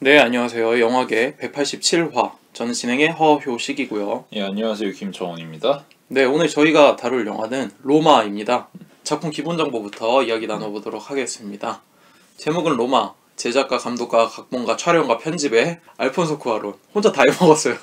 네, 안녕하세요. 영화계 187화. 저는 진행의 허효식이고요. 예, 안녕하세요. 김정원입니다. 네, 오늘 저희가 다룰 영화는 로마입니다. 작품 기본 정보부터 이야기 나눠보도록 하겠습니다. 제목은 로마. 제작가, 감독가, 각본가, 촬영가, 편집에 알폰소 쿠아론. 혼자 다 해먹었어요.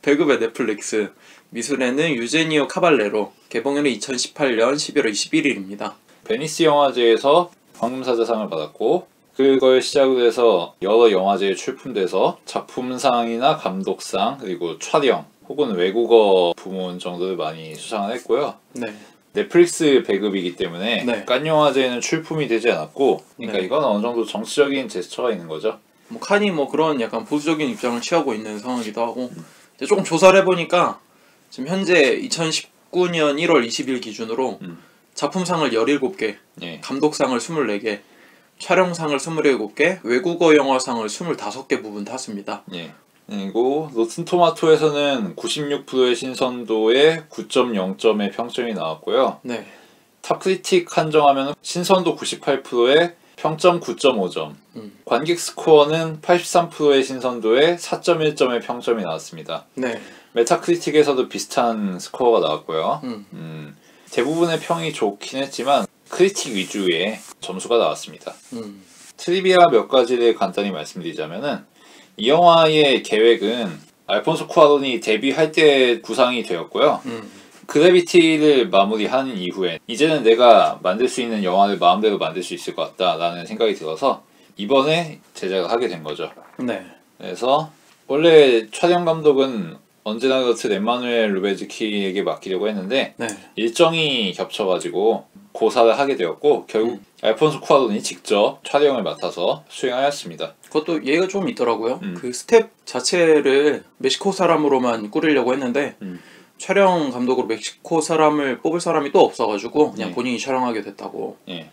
배급의 넷플릭스. 미술에는 유제니오 카발레로. 개봉일은 2018년 11월 21일입니다. 베니스 영화제에서 황금사자상을 받았고 그걸 시작으로 해서 여러 영화제에 출품돼서 작품상이나 감독상 그리고 촬영 혹은 외국어 부문 정도를 많이 수상을 했고요. 네. 넷플릭스 배급이기 때문에 네. 칸 영화제에는 출품이 되지 않았고 그러니까 네. 이건 어느 정도 정치적인 제스처가 있는 거죠. 칸이 그런 약간 보수적인 입장을 취하고 있는 상황이기도 하고 이제 조금 조사를 해보니까 지금 현재 2019년 1월 20일 기준으로 작품상을 17개, 예. 감독상을 24개, 촬영상을 27개, 외국어 영화상을 25개 부분 탔습니다. 예. 그리고 로튼 토마토에서는 96%의 신선도에 9.0점의 평점이 나왔고요. 네. 탑크리틱 한정하면 신선도 98%에 평점 9.5점, 관객 스코어는 83%의 신선도에 4.1점의 평점이 나왔습니다. 네. 메타크리틱에서도 비슷한 스코어가 나왔고요. 대부분의 평이 좋긴 했지만 크리틱 위주의 점수가 나왔습니다. 트리비아 몇 가지를 간단히 말씀드리자면은 이 영화의 계획은 알폰소 쿠아론이 데뷔할 때 구상이 되었고요. 그래비티를 마무리한 이후에 이제는 내가 만들 수 있는 영화를 마음대로 만들 수 있을 것 같다라는 생각이 들어서 이번에 제작을 하게 된 거죠. 네. 그래서 원래 촬영 감독은 언제나 그렇듯 엠마누엘 루베즈키에게 맡기려고 했는데 네. 일정이 겹쳐가지고 고사를 하게 되었고 결국 알폰소 쿠아론이 직접 촬영을 맡아서 수행하였습니다. 그것도 예가 좀 있더라고요. 그 스텝 자체를 멕시코 사람으로만 꾸리려고 했는데 촬영 감독으로 멕시코 사람을 뽑을 사람이 또 없어가지고 그냥 본인이 촬영하게 됐다고. 예.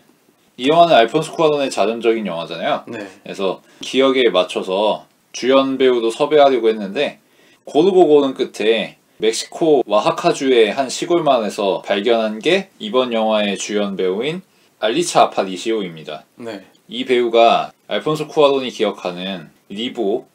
이 영화는 알폰소 쿠아론의 자전적인 영화잖아요. 네. 그래서 기억에 맞춰서 주연 배우도 섭외하려고 했는데 고르고고는 끝에 멕시코 와하카주의 한 시골마을에서 발견한 게 이번 영화의 주연 배우인 알리차 아파디시오입니다. 네. 이 배우가 알폰소 쿠아론이 기억하는 리보,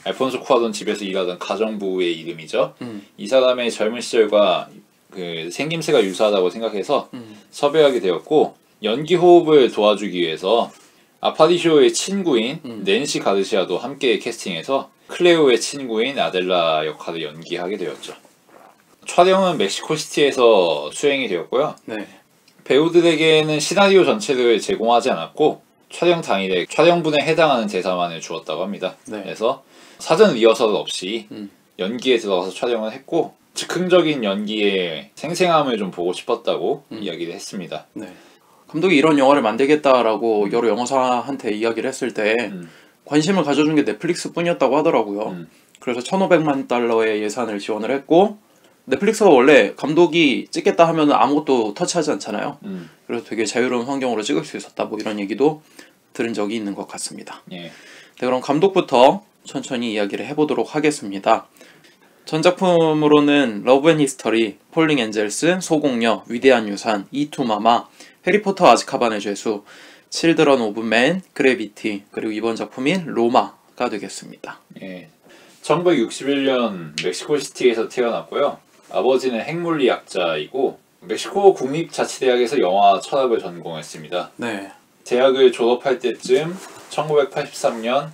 알폰소 쿠아론 집에서 일하던 가정부의 이름이죠. 이 사람의 젊은 시절과 그 생김새가 유사하다고 생각해서 섭외하게 되었고 연기 호흡을 도와주기 위해서 아파디시오의 친구인 낸시 가르시아도 함께 캐스팅해서 클레오의 친구인 아델라 역할을 연기하게 되었죠. 촬영은 멕시코시티에서 수행이 되었고요. 네. 배우들에게는 시나리오 전체를 제공하지 않았고 촬영 당일에 촬영분에 해당하는 대사만을 주었다고 합니다. 네. 그래서 사전 리허설 없이 연기에 들어가서 촬영을 했고 즉흥적인 연기의 생생함을 좀 보고 싶었다고 이야기를 했습니다. 네. 감독이 이런 영화를 만들겠다라고 여러 영화사한테 이야기를 했을 때 관심을 가져준 게 넷플릭스 뿐이었다고 하더라고요. 그래서 1,500만 달러의 예산을 지원을 했고 넷플릭스가 원래 감독이 찍겠다 하면 아무것도 터치하지 않잖아요. 그래서 되게 자유로운 환경으로 찍을 수 있었다 이런 얘기도 들은 적이 있는 것 같습니다. 예. 네, 그럼 감독부터 천천히 이야기를 해보도록 하겠습니다. 전작품으로는 러브 앤 히스터리, 폴링 엔젤스, 소공녀, 위대한 유산, 이투마마, 해리포터 아즈카반의 죄수, 칠드런 오브 맨, 그래비티, 그리고 이번 작품인 로마가 되겠습니다. 예. 1961년 멕시코시티에서 태어났고요. 아버지는 핵물리학자이고 멕시코 국립자치대학에서 영화 철학을 전공했습니다. 네. 대학을 대학을 졸업할 때쯤 1983년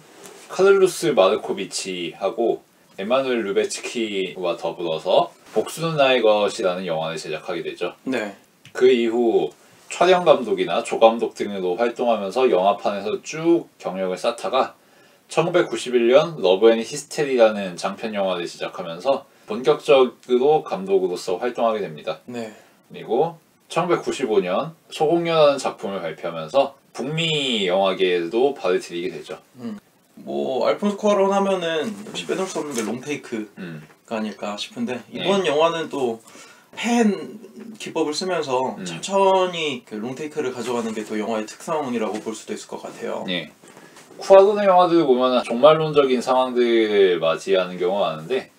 카를로스 마르코비치하고 에마누엘 루베츠키와 더불어서 복수는 나의 것이라는 영화를 제작하게 되죠. 네. 그 이후 촬영 감독이나 조감독 등으로 활동하면서 영화판에서 쭉 경력을 쌓다가 1991년 러브 앤 히스테리라는 장편 영화를 제작하면서 본격적으로 감독으로서 활동하게 됩니다. 네. 그리고 1995년 소공녀라는 작품을 발표하면서 북미 영화계에도 발을 들이게 되죠. 알폰소 쿠아론 하면은 역시 빼놓을 수 없는 게 롱테이크가 아닐까 싶은데 이번 영화는 또 팬 기법을 쓰면서 천천히 그 롱테이크를 가져가는 게 또 영화의 특성이라고 볼 수도 있을 것 같아요. 예. 쿠아론의 영화들을 보면 종말론적인 상황들을 맞이하는 경우가 많은데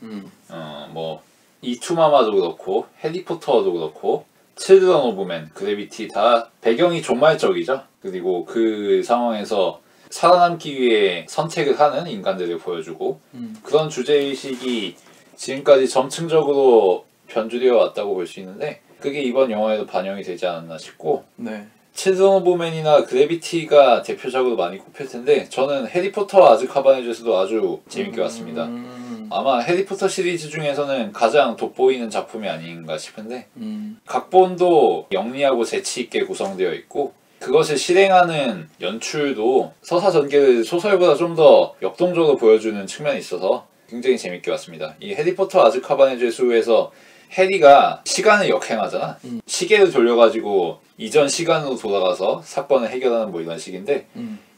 이투마마도 그렇고 해리포터도 그렇고 칠드런 오브 맨, 그래비티 다 배경이 종말적이죠. 그리고 그 상황에서 살아남기 위해 선택을 하는 인간들을 보여주고 그런 주제의식이 지금까지 점층적으로 변주되어 왔다고 볼 수 있는데 그게 이번 영화에도 반영이 되지 않았나 싶고 네. 칠든 오브 맨이나 그래비티가 대표작으로 많이 꼽힐 텐데 저는 해리포터와 아즈카반의 죄수도 아주 재밌게 봤습니다. 아마 해리포터 시리즈 중에서는 가장 돋보이는 작품이 아닌가 싶은데 각본도 영리하고 재치있게 구성되어 있고 그것을 실행하는 연출도 서사 전개를 소설보다 좀 더 역동적으로 보여주는 측면이 있어서 굉장히 재밌게 봤습니다. 이 해리포터 아즈카반의 죄수에서 해리가 시간을 역행하잖아. 시계를 돌려가지고 이전 시간으로 돌아가서 사건을 해결하는 뭐 이런 식인데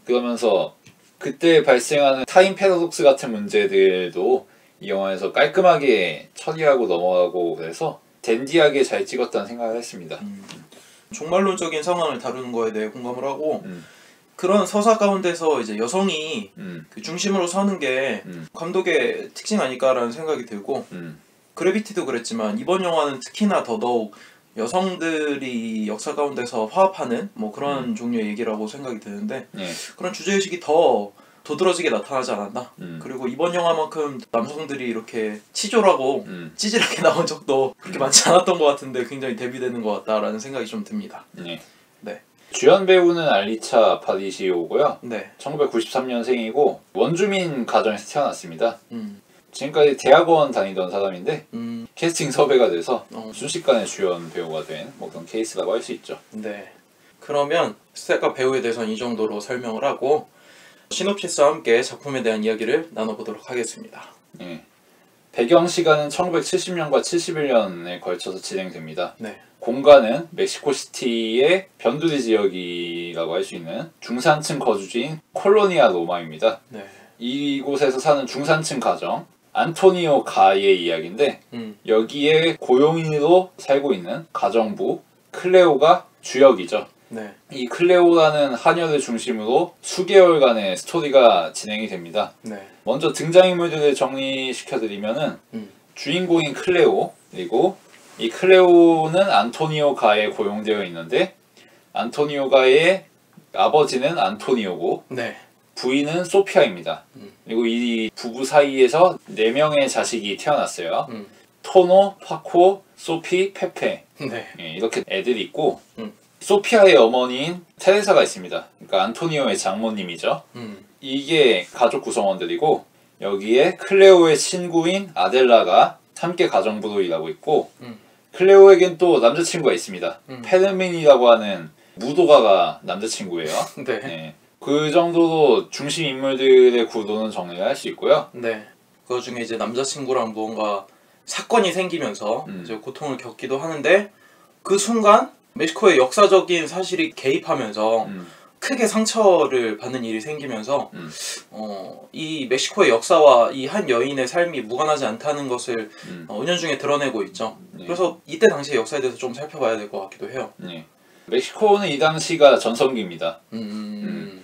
그러면서 그때 발생하는 타임 패러독스 같은 문제들도 이 영화에서 깔끔하게 처리하고 넘어가고 그래서 댄디하게 잘 찍었다는 생각을 했습니다. 종말론적인 상황을 다루는 거에 대해 공감을 하고 그런 서사 가운데서 이제 여성이 그 중심으로 서는 게 감독의 특징 아닐까라는 생각이 들고 그래비티도 그랬지만 이번 영화는 특히나 더더욱 여성들이 역사 가운데서 화합하는 뭐 그런 종류의 얘기라고 생각이 드는데 그런 주제의식이 더 도드라지게 나타나지 않았나? 그리고 이번 영화만큼 남성들이 이렇게 치졸하고 찌질하게 나온 적도 그렇게 많지 않았던 것 같은데 굉장히 대비되는 것 같다라는 생각이 좀 듭니다. 네. 네. 주연 배우는 알리차 바디시오고요. 네. 1993년생이고 원주민 가정에서 태어났습니다. 지금까지 대학원 다니던 사람인데 캐스팅 섭외가 돼서 순식간에 주연 배우가 된 뭐 그런 케이스라고 할 수 있죠. 네. 그러면 스텝과 배우에 대해서는 이 정도로 설명을 하고 시놉시스와 함께 작품에 대한 이야기를 나눠보도록 하겠습니다. 네. 배경 시간은 1970년과 71년에 걸쳐서 진행됩니다. 네. 공간은 멕시코시티의 변두리 지역이라고 할 수 있는 중산층 거주지인 콜로니아 로마입니다. 네. 이곳에서 사는 중산층 가정 안토니오 가의 이야기인데 여기에 고용인으로 살고 있는 가정부 클레오가 주역이죠. 네. 이 클레오라는 하녀를 중심으로 수개월간의 스토리가 진행이 됩니다. 네. 먼저 등장인물들을 정리시켜드리면은 주인공인 클레오 그리고 이 클레오는 안토니오 가에 고용되어 있는데 안토니오 가의 아버지는 안토니오고 네. 부인은 소피아입니다. 그리고 이 부부 사이에서 4명의 자식이 태어났어요. 토노, 파코, 소피, 페페 네. 이렇게 애들이 있고 소피아의 어머니인 테레사가 있습니다. 그러니까 안토니오의 장모님이죠. 이게 가족 구성원들이고 여기에 클레오의 친구인 아델라가 함께 가정부로 일하고 있고 클레오에겐 또 남자친구가 있습니다. 페르민이라고 하는 무도가가 남자친구예요. 네. 네. 그 정도로 중심 인물들의 구도는 정리를 할 수 있고요. 네. 그 와중에 이제 남자친구랑 무언가 사건이 생기면서 이제 고통을 겪기도 하는데 그 순간 멕시코의 역사적인 사실이 개입하면서 크게 상처를 받는 일이 생기면서 이 멕시코의 역사와 이 한 여인의 삶이 무관하지 않다는 것을 은연중에 드러내고 있죠. 네. 그래서 이때 당시의 역사에 대해서 좀 살펴봐야 될 것 같기도 해요. 네. 멕시코는 이 당시가 전성기입니다.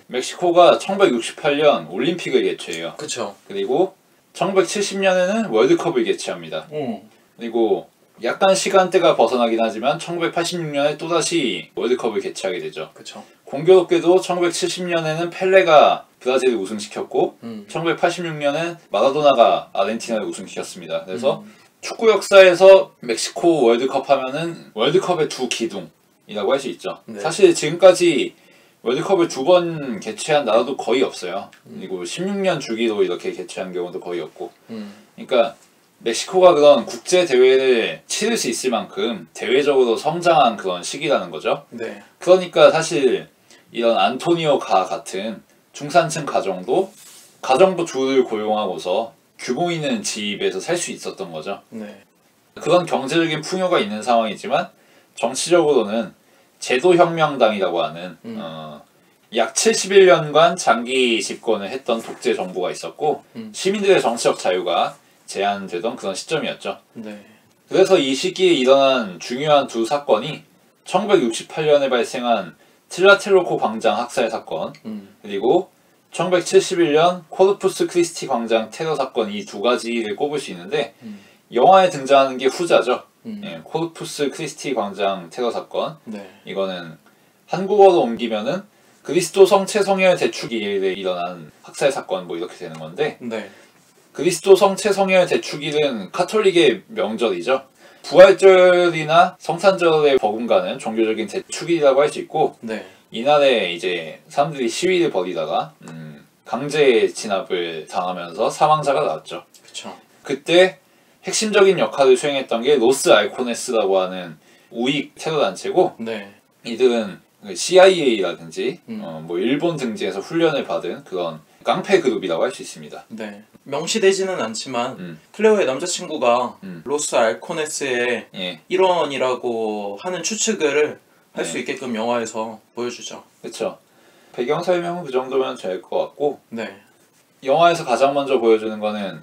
멕시코가 1968년 올림픽을 개최해요. 그쵸. 그리고 1970년에는 월드컵을 개최합니다. 그리고 약간 시간대가 벗어나긴 하지만 1986년에 또다시 월드컵을 개최하게 되죠. 그쵸. 공교롭게도 1970년에는 펠레가 브라질을 우승시켰고 1986년엔 마라도나가 아르헨티나를 우승시켰습니다. 그래서 축구 역사에서 멕시코 월드컵 하면은 월드컵의 두 기둥이라고 할 수 있죠. 네. 사실 지금까지 월드컵을 2번 개최한 나라도 거의 없어요. 그리고 16년 주기로 이렇게 개최한 경우도 거의 없고. 그러니까 멕시코가 그런 국제 대회를 치를 수 있을 만큼 대외적으로 성장한 그런 시기라는 거죠. 네. 그러니까 사실 이런 안토니오 가 같은 중산층 가정도 가정부 둘을 고용하고서 규모 있는 집에서 살 수 있었던 거죠. 네. 그런 경제적인 풍요가 있는 상황이지만 정치적으로는 제도혁명당이라고 하는 약 71년간 장기 집권을 했던 독재 정부가 있었고 시민들의 정치적 자유가 제한되던 그런 시점이었죠. 네. 그래서 이 시기에 일어난 중요한 두 사건이 1968년에 발생한 틸라텔로코 광장 학살 사건 그리고 1971년 코르푸스 크리스티 광장 테러 사건 이 두 가지를 꼽을 수 있는데 영화에 등장하는 게 후자죠. 예, 코르푸스 크리스티 광장 테러 사건 네. 이거는 한국어로 옮기면은 그리스도 성체 성혈 대축일에 일어난 학살 사건 뭐 이렇게 되는 건데 네. 그리스도 성체 성혈 대축일은 카톨릭의 명절이죠. 부활절이나 성탄절에 버금가는 종교적인 대축일이라고 할 수 있고 네. 이날에 이제 사람들이 시위를 벌이다가 강제 진압을 당하면서 사망자가 나왔죠. 그쵸. 그때 핵심적인 역할을 수행했던 게 로스 알코네스라고 하는 우익 테러 단체고 네. 이들은 CIA라든지 뭐 일본 등지에서 훈련을 받은 그런 깡패 그룹이라고 할 수 있습니다. 네. 명시되지는 않지만 클레오의 남자친구가 로스 알코네스의 예. 일원이라고 하는 추측을 할 수 네. 있게끔 영화에서 보여주죠. 그렇죠. 배경 설명은 그 정도면 될 것 같고 네. 영화에서 가장 먼저 보여주는 거는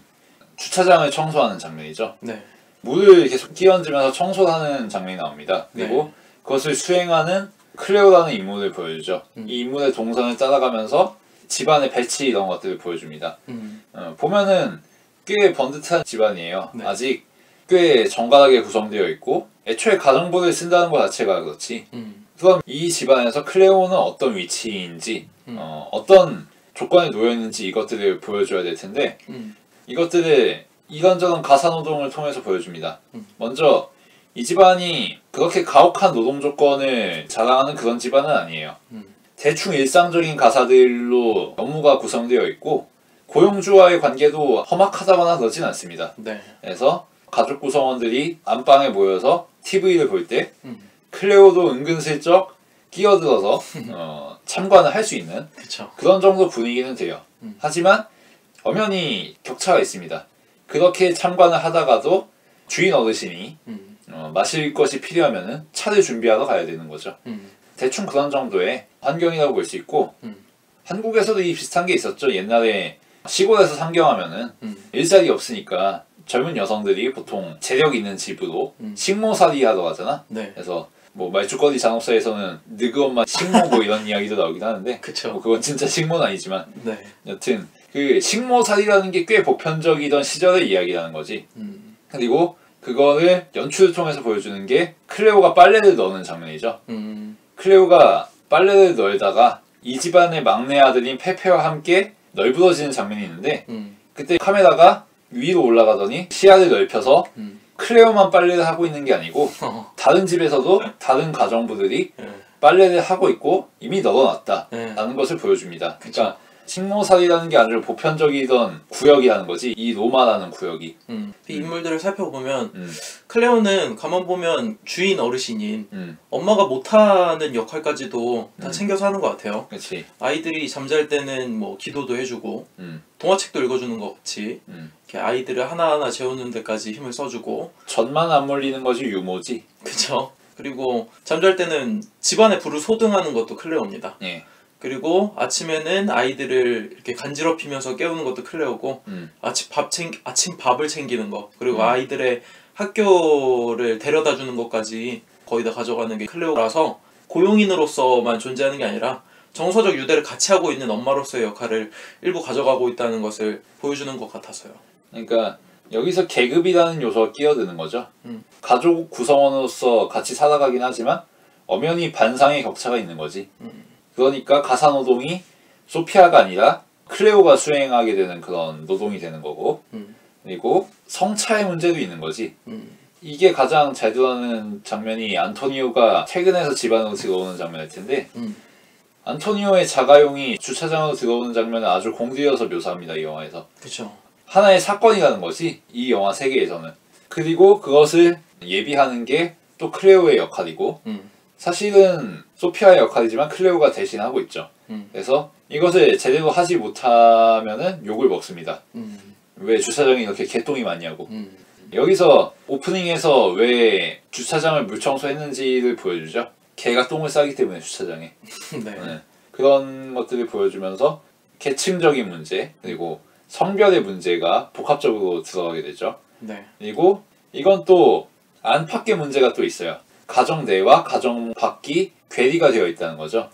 주차장을 청소하는 장면이죠. 네. 물을 계속 끼얹으면서 청소를 하는 장면이 나옵니다. 그리고 네. 그것을 수행하는 클레오라는 인물을 보여주죠. 이 인물의 동선을 따라가면서 집안의 배치 이런 것들을 보여줍니다. 보면은 꽤 번듯한 집안이에요. 네. 아직 꽤 정갈하게 구성되어 있고 애초에 가정부를 쓴다는 것 자체가 그렇지. 그럼 이 집안에서 클레오는 어떤 위치인지 어떤 조건에 놓여 있는지 이것들을 보여줘야 될 텐데 이것들을 이런저런 가사노동을 통해서 보여줍니다. 먼저 이 집안이 그렇게 가혹한 노동 조건을 자랑하는 그런 집안은 아니에요. 대충 일상적인 가사들로 업무가 구성되어 있고 고용주와의 관계도 험악하다거나 그러진 않습니다. 네. 그래서 가족 구성원들이 안방에 모여서 TV를 볼 때 클레오도 은근슬쩍 끼어들어서 참관을 할 수 있는 그쵸. 그런 정도 분위기는 돼요. 하지만 엄연히 격차가 있습니다. 그렇게 참관을 하다가도 주인 어르신이 마실 것이 필요하면은 차를 준비하러 가야 되는 거죠. 대충 그런 정도의 환경이라고 볼 수 있고 한국에서도 이 비슷한 게 있었죠. 옛날에 시골에서 상경하면은 일자리 없으니까 젊은 여성들이 보통 재력 있는 집으로 식모살이 하러 가잖아. 네. 그래서 뭐 말죽거리 잔혹사에서는 느그 엄마 식모 뭐 이런 이야기도 나오긴 하는데 그쵸. 뭐 그건 진짜 식모는 아니지만 네. 여튼 그 식모살이라는 게 꽤 보편적이던 시절의 이야기라는 거지. 그리고 그거를 연출을 통해서 보여주는 게 클레오가 빨래를 넣는 장면이죠. 클레오가 빨래를 널다가 이 집안의 막내 아들인 페페와 함께 널브러지는 장면이 있는데 그때 카메라가 위로 올라가더니 시야를 넓혀서 클레오만 빨래를 하고 있는 게 아니고 다른 집에서도 다른 가정부들이 빨래를 하고 있고 이미 널어놨다라는 것을 보여줍니다. 그러니까 식모살이라는 게 아니라 보편적이던 구역이라는 거지. 이 로마라는 구역이. 이 인물들을 살펴보면 클레오는 가만 보면 주인 어르신인 엄마가 못하는 역할까지도 다 챙겨서 하는 것 같아요. 그렇지. 아이들이 잠잘 때는 뭐 기도도 해주고 동화책도 읽어주는 것 같이 이렇게 아이들을 하나하나 재우는 데까지 힘을 써주고 젖만 안 물리는 것이 유모지. 그쵸. 그리고 잠잘 때는 집안에 불을 소등하는 것도 클레오입니다. 예. 그리고 아침에는 아이들을 이렇게 간지럽히면서 깨우는 것도 클레오고 아침 밥을 챙기는 거 그리고 아이들의 학교를 데려다 주는 것까지 거의 다 가져가는 게 클레오라서 고용인으로서만 존재하는 게 아니라 정서적 유대를 같이 하고 있는 엄마로서의 역할을 일부 가져가고 있다는 것을 보여주는 것 같아서요. 그러니까 여기서 계급이라는 요소가 끼어드는 거죠. 가족 구성원으로서 같이 살아가긴 하지만 엄연히 반상의 격차가 있는 거지. 그러니까 가사노동이 소피아가 아니라 클레오가 수행하게 되는 그런 노동이 되는 거고 그리고 성차의 문제도 있는 거지. 이게 가장 잘 드러나는 장면이 안토니오가 퇴근해서 집안으로 들어오는 장면일 텐데 안토니오의 자가용이 주차장으로 들어오는 장면을 아주 공들여서 묘사합니다. 이 영화에서. 그렇죠. 하나의 사건이라는 거지. 이 영화 세계에서는. 그리고 그것을 예비하는 게 또 클레오의 역할이고 사실은 소피아의 역할이지만 클레오가 대신하고 있죠. 그래서 이것을 제대로 하지 못하면은 욕을 먹습니다. 왜 주차장에 이렇게 개똥이 많냐고. 여기서 오프닝에서 왜 주차장을 물청소했는지를 보여주죠. 개가 똥을 싸기 때문에 주차장에. 네. 그런 것들을 보여주면서 계층적인 문제 그리고 성별의 문제가 복합적으로 들어가게 되죠. 네. 그리고 이건 또 안팎의 문제가 또 있어요. 가정 내와 가정 밖이 괴리가 되어 있다는 거죠.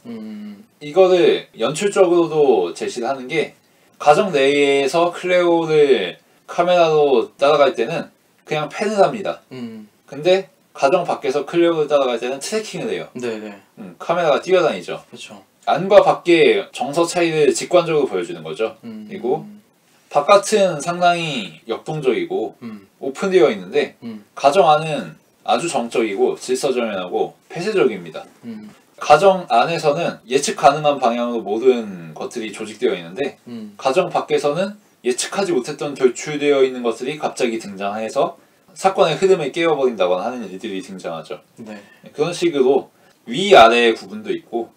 이거를 연출적으로도 제시를 하는 게 가정 내에서 클레오를 카메라로 따라갈 때는 그냥 팬을 합니다. 근데 가정 밖에서 클레오를 따라갈 때는 트래킹을 해요. 네네. 카메라가 뛰어다니죠. 그렇죠. 안과 밖의 정서 차이를 직관적으로 보여주는 거죠. 그리고 바깥은 상당히 역동적이고 오픈되어 있는데 가정 안은 아주 정적이고 질서정연하고 폐쇄적입니다. 가정 안에서는 예측 가능한 방향으로 모든 것들이 조직되어 있는데 가정 밖에서는 예측하지 못했던 결출되어 있는 것들이 갑자기 등장해서 사건의 흐름을 깨워버린다거나 하는 일들이 등장하죠. 네. 그런 식으로 위아래의 구분도 있고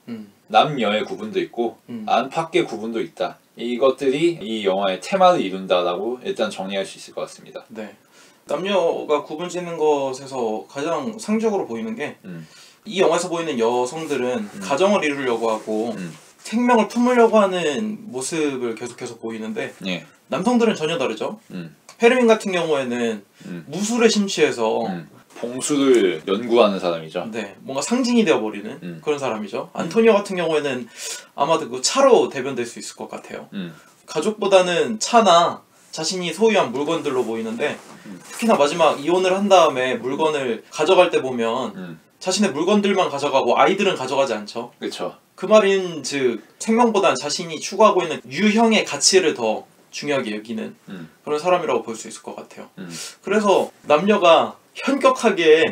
남여의 구분도 있고 안팎의 구분도 있다. 이것들이 이 영화의 테마를 이룬다라고 일단 정리할 수 있을 것 같습니다. 네. 남녀가 구분짓는 것에서 가장 상징적으로 보이는 게 이 영화에서 보이는 여성들은 가정을 이루려고 하고 생명을 품으려고 하는 모습을 계속해서 보이는데 예. 남성들은 전혀 다르죠. 페르민 같은 경우에는 무술에 심취해서 봉수를 연구하는 사람이죠. 네, 뭔가 상징이 되어버리는 그런 사람이죠. 안토니오 같은 경우에는 아마도 그 차로 대변될 수 있을 것 같아요. 가족보다는 차나 자신이 소유한 물건들로 보이는데 특히나 마지막 이혼을 한 다음에 물건을 가져갈 때 보면 자신의 물건들만 가져가고 아이들은 가져가지 않죠. 그렇죠. 그 말인 즉 생명보다는 자신이 추구하고 있는 유형의 가치를 더 중요하게 여기는 그런 사람이라고 볼 수 있을 것 같아요. 그래서 남녀가 현격하게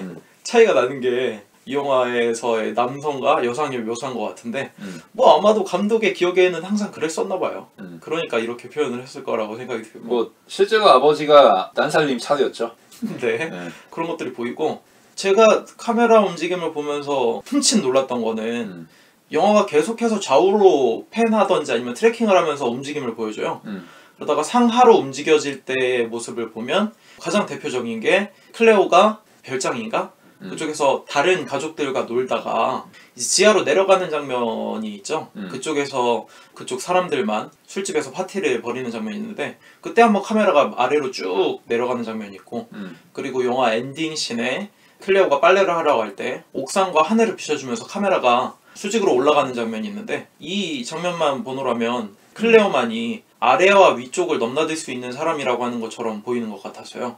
차이가 나는 게 이 영화에서의 남성과 여성의 묘사인 것 같은데 뭐 아마도 감독의 기억에는 항상 그랬었나 봐요. 그러니까 이렇게 표현을 했을 거라고 생각이 들고 뭐 실제로 아버지가 난살림 차렸죠. 네. 그런 것들이 보이고 제가 카메라 움직임을 보면서 훔친 놀랐던 거는 영화가 계속해서 좌우로 팬하던지 아니면 트래킹을 하면서 움직임을 보여줘요. 그러다가 상하로 움직여질 때의 모습을 보면 가장 대표적인 게 클레오가 별장인가? 그쪽에서 다른 가족들과 놀다가 이제 지하로 내려가는 장면이 있죠. 그쪽에서 그쪽 사람들만 술집에서 파티를 벌이는 장면이 있는데 그때 한번 카메라가 아래로 쭉 내려가는 장면이 있고 그리고 영화 엔딩 씬에 클레오가 빨래를 하러 갈 때 옥상과 하늘을 비춰주면서 카메라가 수직으로 올라가는 장면이 있는데 이 장면만 보노라면 클레오만이 아래와 위쪽을 넘나들 수 있는 사람이라고 하는 것처럼 보이는 것 같아서요.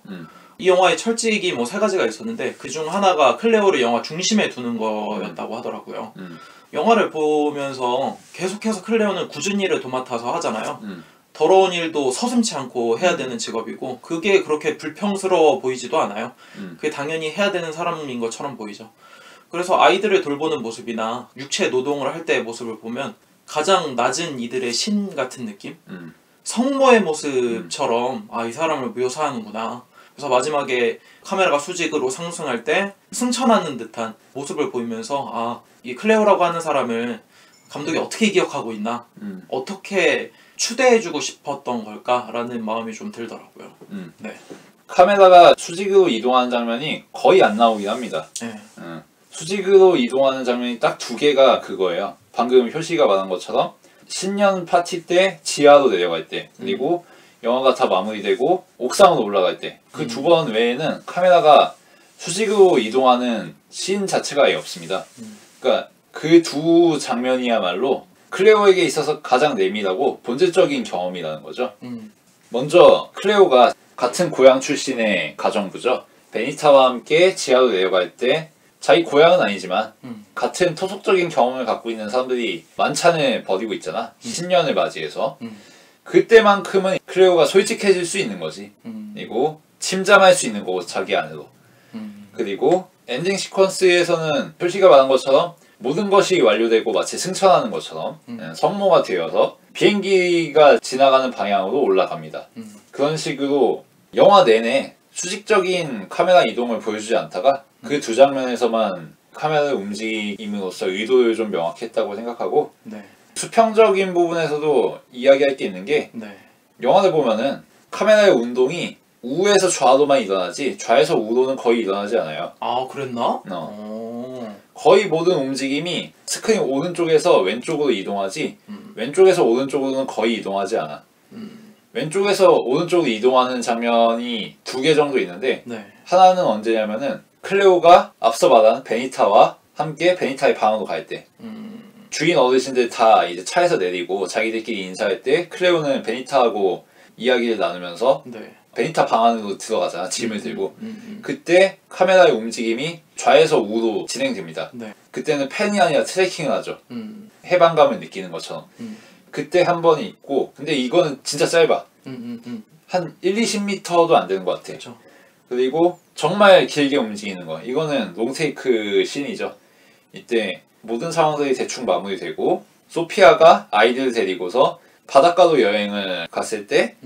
이 영화의 철칙이 뭐 3가지가 있었는데 그중 하나가 클레오를 영화 중심에 두는 거였다고 하더라고요. 영화를 보면서 계속해서 클레오는 굳은 일을 도맡아서 하잖아요. 더러운 일도 서슴지 않고 해야 되는 직업이고 그게 그렇게 불평스러워 보이지도 않아요. 그게 당연히 해야 되는 사람인 것처럼 보이죠. 그래서 아이들을 돌보는 모습이나 육체 노동을 할 때의 모습을 보면 가장 낮은 이들의 신 같은 느낌? 성모의 모습처럼 아, 이 사람을 묘사하는구나. 그래서 마지막에 카메라가 수직으로 상승할 때 승천하는 듯한 모습을 보이면서 아, 이 클레오라고 하는 사람을 감독이 어떻게 기억하고 있나? 어떻게 추대해주고 싶었던 걸까라는 마음이 좀 들더라고요. 네. 카메라가 수직으로 이동하는 장면이 거의 안 나오긴 합니다. 네. 수직으로 이동하는 장면이 딱 2개가 그거예요. 방금 효시가 말한 것처럼 신년 파티 때 지하로 내려갈 때 그리고 영화가 다 마무리되고 옥상으로 올라갈 때 그 2번 외에는 카메라가 수직으로 이동하는 씬 자체가 아예 없습니다. 그러니까 그 2 장면이야말로 클레오에게 있어서 가장 내밀하고 본질적인 경험이라는 거죠. 먼저 클레오가 같은 고향 출신의 가정부죠. 베니타와 함께 지하로 내려갈 때 자기 고향은 아니지만 같은 토속적인 경험을 갖고 있는 사람들이 만찬을 벌이고 있잖아. 신년을 맞이해서. 그때만큼은 클레오가 솔직해질 수 있는 거지. 그리고 침잠할 수 있는 거고 자기 안으로. 그리고 엔딩 시퀀스에서는 표시가 말한 것처럼 모든 것이 완료되고 마치 승천하는 것처럼 성모가 되어서 비행기가 지나가는 방향으로 올라갑니다. 그런 식으로 영화 내내 수직적인 카메라 이동을 보여주지 않다가 그 2 장면에서만 카메라의 움직임으로써 의도를 좀 명확히 했다고 생각하고 네. 수평적인 부분에서도 이야기할 게 있는 게 네. 영화를 보면은 카메라의 운동이 우에서 좌로만 일어나지 좌에서 우로는 거의 일어나지 않아요. 아, 그랬나? 거의 모든 움직임이 스크린 오른쪽에서 왼쪽으로 이동하지 왼쪽에서 오른쪽으로는 거의 이동하지 않아. 왼쪽에서 오른쪽으로 이동하는 장면이 2개 정도 있는데 네. 하나는 언제냐면은 클레오가 앞서 말한 베니타와 함께 베니타의 방으로 갈 때 주인 어르신들 다 이제 차에서 내리고 자기들끼리 인사할 때 클레오는 베니타하고 이야기를 나누면서 네. 베니타 방 안으로 들어가잖아. 짐을 들고. 그때 카메라의 움직임이 좌에서 우로 진행됩니다. 네. 그때는 팬이 아니라 트래킹을 하죠. 해방감을 느끼는 것처럼. 그때 한 번이 있고, 근데 이거는 진짜 짧아. 한 1-20m도 안 되는 것 같아. 그쵸. 그리고 정말 길게 움직이는 거. 이거는 롱테이크 씬이죠. 이때 모든 상황들이 대충 마무리되고 소피아가 아이들을 데리고서 바닷가로 여행을 갔을 때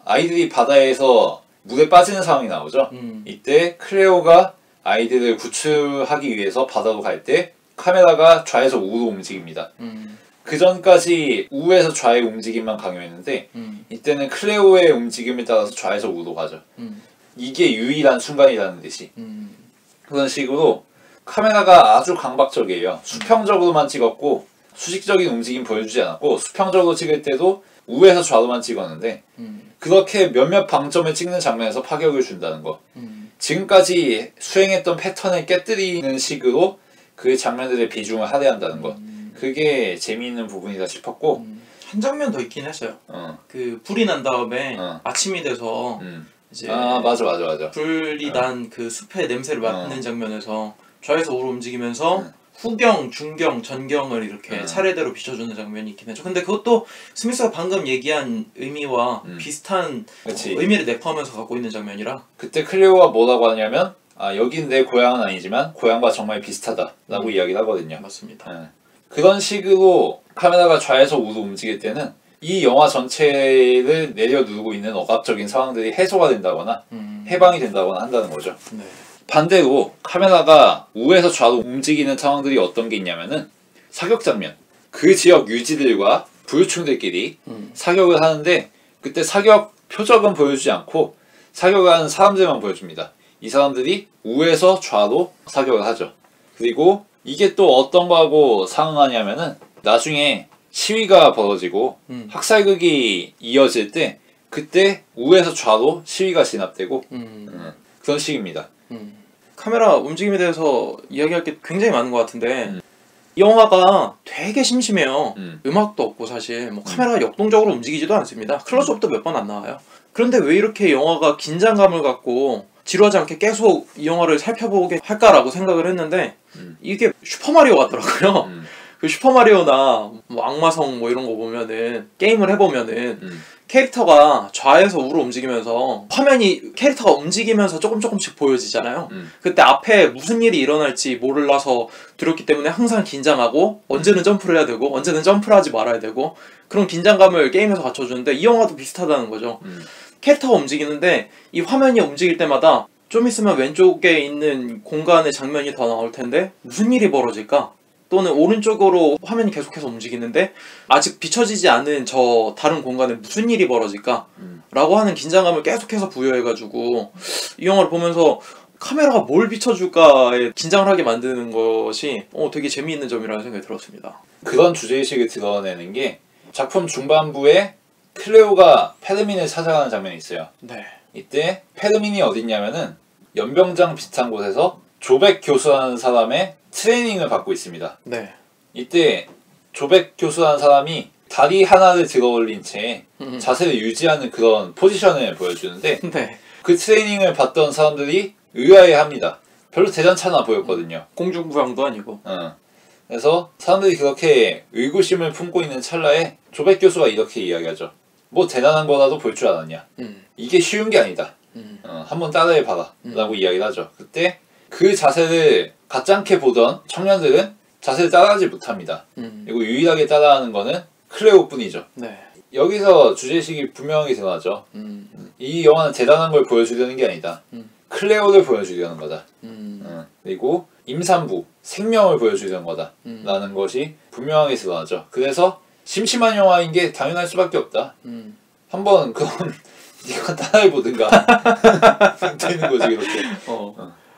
아이들이 바다에서 물에 빠지는 상황이 나오죠. 이때 클레오가 아이들을 구출하기 위해서 바다로 갈 때 카메라가 좌에서 우로 움직입니다. 그 전까지 우에서 좌의 움직임만 강요했는데 이때는 클레오의 움직임에 따라서 좌에서 우로 가죠. 이게 유일한 순간이라는 듯이 그런 식으로 카메라가 아주 강박적이에요. 수평적으로만 찍었고 수직적인 움직임 보여주지 않았고 수평적으로 찍을 때도 우에서 좌로만 찍었는데 그렇게 몇몇 방점을 찍는 장면에서 파격을 준다는 거. 지금까지 수행했던 패턴을 깨뜨리는 식으로 그 장면들의 비중을 할애한다는 것. 그게 재미있는 부분이다 싶었고 한 장면 더 있긴 했어요. 그 불이 난 다음에 아침이 돼서 이제 맞아. 불이 난 그 숲의 냄새를 맡는 장면에서 좌에서 우로 움직이면서 후경, 중경, 전경을 이렇게 차례대로 비춰주는 장면이 있긴 했죠. 근데 그것도 스미스가 방금 얘기한 의미와 비슷한 의미를 내포하면서 갖고 있는 장면이라 그때 클레오가 뭐라고 하냐면 여긴 내 고향은 아니지만 고향과 정말 비슷하다 라고 이야기를 하거든요. 맞습니다. 그런 식으로 카메라가 좌에서 우로 움직일 때는 이 영화 전체를 내려누르고 있는 억압적인 상황들이 해소가 된다거나 해방이 된다거나 한다는 거죠. 네. 반대로 카메라가 우에서 좌로 움직이는 상황들이 어떤 게 있냐면은 사격 장면. 그 지역 유지들과 부유층들끼리 사격을 하는데 그때 사격 표적은 보여주지 않고 사격을 하는 사람들만 보여줍니다. 이 사람들이 우에서 좌로 사격을 하죠. 그리고 이게 또 어떤 거하고 상응하냐면은 나중에 시위가 벌어지고 학살극이 이어질 때 그때 우에서 좌로 시위가 진압되고 그런 식입니다. 카메라 움직임에 대해서 이야기할 게 굉장히 많은 것 같은데 이 영화가 되게 심심해요. 음악도 없고 사실 뭐 카메라가 역동적으로 움직이지도 않습니다. 클로즈업도 몇 번 안 나와요. 그런데 왜 이렇게 영화가 긴장감을 갖고 지루하지 않게 계속 이 영화를 살펴보게 할까라고 생각을 했는데 이게 슈퍼마리오 같더라고요. 그 슈퍼마리오나 뭐 악마성 뭐 이런 거 보면은 게임을 해보면은 캐릭터가 좌에서 우로 움직이면서 화면이 캐릭터가 움직이면서 조금씩 보여지잖아요. 그때 앞에 무슨 일이 일어날지 몰라서 두렵기 때문에 항상 긴장하고 언제는 점프를 해야 되고 언제는 점프를 하지 말아야 되고 그런 긴장감을 게임에서 갖춰주는데 이 영화도 비슷하다는 거죠. 캐릭터가 움직이는데 이 화면이 움직일 때마다 좀 있으면 왼쪽에 있는 공간의 장면이 더 나올 텐데 무슨 일이 벌어질까? 또는 오른쪽으로 화면이 계속해서 움직이는데 아직 비춰지지 않은 저 다른 공간에 무슨 일이 벌어질까? 라고 하는 긴장감을 계속해서 부여해가지고 이 영화를 보면서 카메라가 뭘 비춰줄까에 긴장을 하게 만드는 것이 되게 재미있는 점이라는 생각이 들었습니다. 그런 주제의식을 드러내는 게 작품 중반부에 클레오가 페르민을 찾아가는 장면이 있어요. 네. 이때 페르민이 어딨냐면은 연병장 비슷한 곳에서 조백 교수라는 사람의 트레이닝을 받고 있습니다. 네. 이때 조백 교수라는 사람이 다리 하나를 들어 올린 채 자세를 유지하는 그런 포지션을 보여주는데 네. 그 트레이닝을 받던 사람들이 의아해합니다. 별로 대단찮아 보였거든요. 공중부양도 아니고. 그래서 사람들이 그렇게 의구심을 품고 있는 찰나에 조백 교수가 이렇게 이야기하죠. 뭐 대단한 거라도 볼 줄 알았냐. 이게 쉬운 게 아니다. 한번 따라해봐라 라고 이야기를 하죠. 그때 그 자세를 가짜게 보던 청년들은 자세를 따라하지 못합니다. 그리고 유일하게 따라하는 거는 클레오뿐이죠. 네. 여기서 주제의식이 분명하게 드러나죠. 이 영화는 대단한 걸 보여주려는 게 아니다. 클레오를 보여주려는 거다. 그리고 임산부, 생명을 보여주려는 거다. 라는 것이 분명하게 드러나죠. 그래서 심심한 영화인 게 당연할 수밖에 없다. 한번 그럼 네가 따라해보든가 되는 거지 그렇게.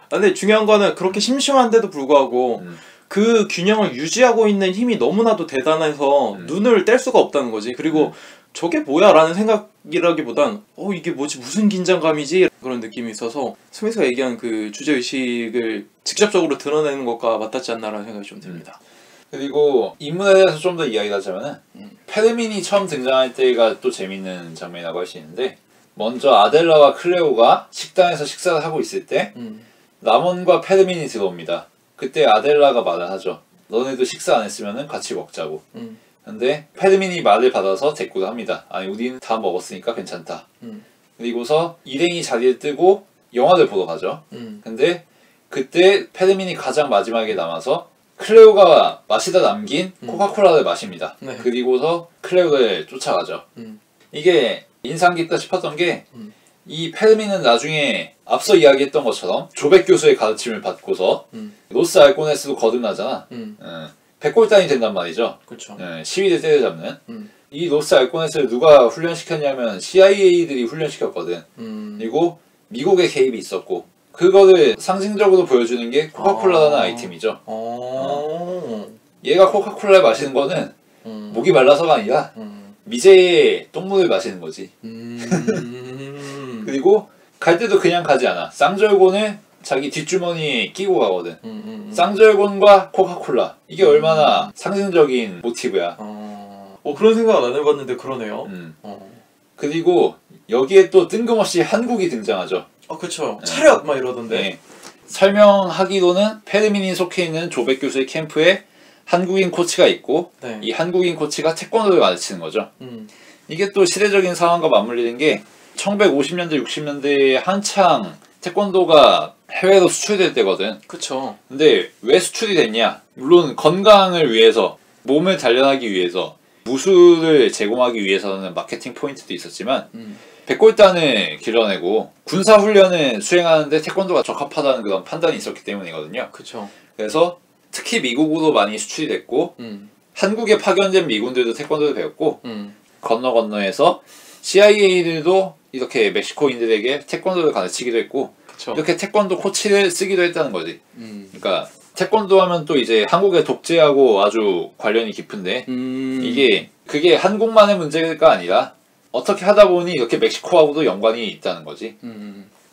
근데 중요한 거는 그렇게 심심한데도 불구하고 그 균형을 유지하고 있는 힘이 너무나도 대단해서 눈을 뗄 수가 없다는 거지. 그리고 저게 뭐야 라는 생각이라기보단 이게 뭐지 무슨 긴장감이지 그런 느낌이 있어서 스미스가 얘기한 그 주제의식을 직접적으로 드러내는 것과 맞닿지 않나라는 생각이 좀 듭니다. 그리고 인물에 대해서 좀 더 이야기를 하자면은 페르민이 처음 등장할 때가 또 재밌는 장면이라고 할 수 있는데 먼저 아델라와 클레오가 식당에서 식사를 하고 있을 때 라몬과 페르민이 들어옵니다. 그때 아델라가 말을 하죠. 너네도 식사 안 했으면 같이 먹자고. 근데 페르민이 말을 받아서 대꾸를 합니다. 아니 우리는 다 먹었으니까 괜찮다. 그리고서 일행이 자리를 뜨고 영화를 보러 가죠. 근데 그때 페르민이 가장 마지막에 남아서 클레오가 마시다 남긴 코카콜라를 마십니다. 네. 그리고서 클레오를 쫓아가죠. 이게 인상 깊다 싶었던 게 이 페르민은 나중에 앞서 이야기했던 것처럼 조백 교수의 가르침을 받고서 로스 알코네스로 거듭나잖아. 백골단이 된단 말이죠. 그쵸. 시위를 때려잡는. 이 로스 알코네스를 누가 훈련시켰냐면 CIA들이 훈련시켰거든. 그리고 미국의 개입이 있었고 그거를 상징적으로 보여주는 게 코카콜라라는 아이템이죠. 얘가 코카콜라를 마시는 거는 목이 말라서가 아니라 미제의 똥물을 마시는 거지. 그리고 갈 때도 그냥 가지 않아. 쌍절곤을 자기 뒷주머니에 끼고 가거든. 쌍절곤과 코카콜라. 이게 얼마나 상징적인 모티브야. 그런 생각 안 해봤는데 그러네요. 그리고 여기에 또 뜬금없이 한국이 등장하죠. 그쵸. 차렷 막 이러던데. 네. 설명하기로는 페르민이 속해 있는 조백 교수의 캠프에 한국인 코치가 있고 네. 이 한국인 코치가 태권도를 가르치는 거죠. 이게 또 시대적인 상황과 맞물리는 게 1950년대 60년대에 한창 태권도가 해외로 수출될 때거든. 그쵸. 근데 왜 수출이 됐냐? 물론 건강을 위해서, 몸을 단련하기 위해서, 무술을 제공하기 위해서는 마케팅 포인트도 있었지만 백골단을 길러내고 군사훈련을 수행하는데 태권도가 적합하다는 그런 판단이 있었기 때문이거든요. 그쵸. 그래서 특히 미국으로 많이 수출이 됐고 한국에 파견된 미군들도 태권도를 배웠고 건너건너에서 CIA들도 이렇게 멕시코인들에게 태권도를 가르치기도 했고 그쵸. 이렇게 태권도 코치를 쓰기도 했다는 거지. 그러니까 태권도 하면 또 이제 한국의 독재하고 아주 관련이 깊은데 이게 그게 한국만의 문제가 아니라 어떻게 하다 보니 이렇게 멕시코하고도 연관이 있다는 거지.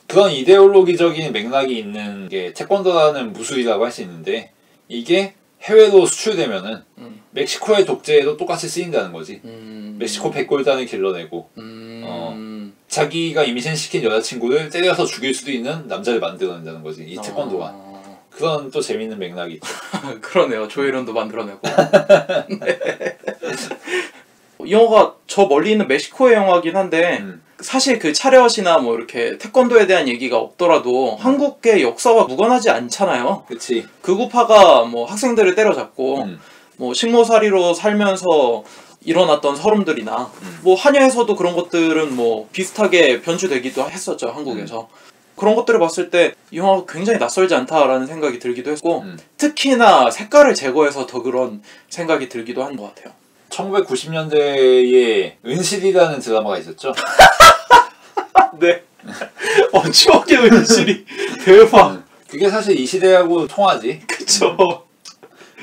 그런 이데올로기적인 맥락이 있는 게 태권도라는 무술이라고 할 수 있는데 이게 해외로 수출되면은 멕시코의 독재에도 똑같이 쓰인다는 거지. 멕시코 백골단을 길러내고 자기가 임신시킨 여자친구를 때려서 죽일 수도 있는 남자를 만들어낸다는 거지. 이 태권도가. 그런 또 재밌는 맥락이 있죠. 그러네요. 조혜련도 만들어내고. 네. 이 영화가 저 멀리 있는 멕시코의 영화긴 한데 사실 그 차렷이나 뭐 이렇게 태권도에 대한 얘기가 없더라도 한국의 역사와 무관하지 않잖아요. 그치. 극우파가 뭐 학생들을 때려잡고 뭐 식모살이로 살면서 일어났던 서름들이나 뭐 한여에서도 그런 것들은 뭐 비슷하게 변주되기도 했었죠. 한국에서. 그런 것들을 봤을 때 이 영화가 굉장히 낯설지 않다라는 생각이 들기도 했고 특히나 색깔을 제거해서 더 그런 생각이 들기도 한 것 같아요. 1990년대에 은실이라는 드라마가 있었죠. 네. 추억의 은실이 대박. 그게 사실 이 시대하고 통하지. 그쵸.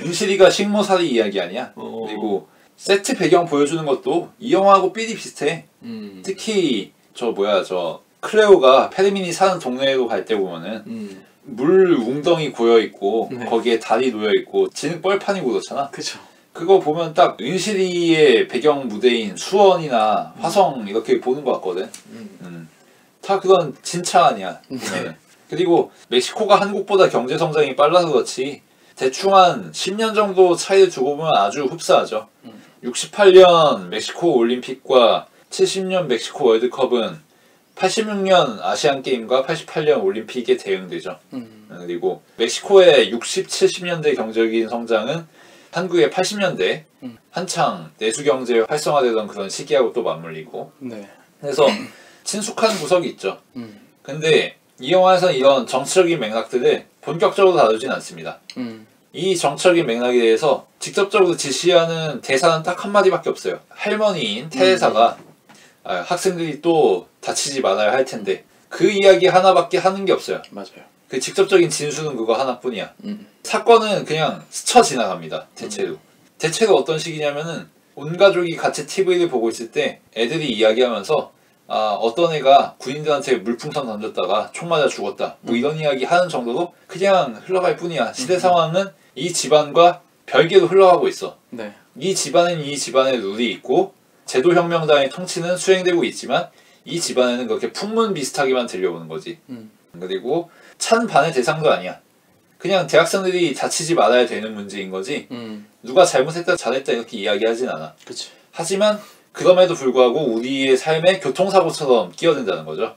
은실이가 식모살이 이야기 아니야. 그리고 세트 배경 보여주는 것도 이 영화하고 삘이 비슷해. 특히 저 클레오가 페르민이 사는 동네로 갈 때 보면은 물 웅덩이 고여있고 네. 거기에 달이 놓여있고 진흙 뻘판이 그렇잖아. 그쵸. 그거 보면 딱 은실이의 배경 무대인 수원이나 화성 이렇게 보는 것 같거든. 다 그건 진짜 아니야. 네. 그리고 멕시코가 한국보다 경제 성장이 빨라서 그렇지 대충 한 10년 정도 차이를 두고 보면 아주 흡사하죠. 68년 멕시코 올림픽과 70년 멕시코 월드컵은 86년 아시안게임과 88년 올림픽에 대응되죠. 그리고 멕시코의 60, 70년대 경제적인 성장은 한국의 80년대 한창 내수경제 활성화되던 그런 시기하고 또 맞물리고 네. 그래서 친숙한 구석이 있죠. 근데 이 영화에서는 이런 정치적인 맥락들을 본격적으로 다루진 않습니다. 이 정치적인 맥락에 대해서 직접적으로 지시하는 대사는 딱 한마디밖에 없어요. 할머니인 테레사가 학생들이 또 다치지 말아야 할 텐데 그 이야기 하나밖에 하는 게 없어요. 맞아요. 그 직접적인 진수는 그거 하나뿐이야. 사건은 그냥 스쳐 지나갑니다. 대체로 어떤 식이냐면은 온 가족이 같이 TV를 보고 있을 때 애들이 이야기하면서 어떤 애가 군인들한테 물풍선 던졌다가 총 맞아 죽었다 뭐 이런 이야기 하는 정도로 그냥 흘러갈 뿐이야. 시대 상황은 이 집안과 별개로 흘러가고 있어. 네. 이 집안은 이 집안의 룰이 있고 제도혁명당의 통치는 수행되고 있지만 이 집안에는 그렇게 풍문 비슷하게만 들려오는 거지. 그리고 찬반의 대상도 아니야. 그냥 대학생들이 다치지 말아야 되는 문제인 거지 누가 잘못했다 잘했다 이렇게 이야기하진 않아. 그치. 하지만 그럼에도 불구하고 우리의 삶에 교통사고처럼 끼어든다는 거죠.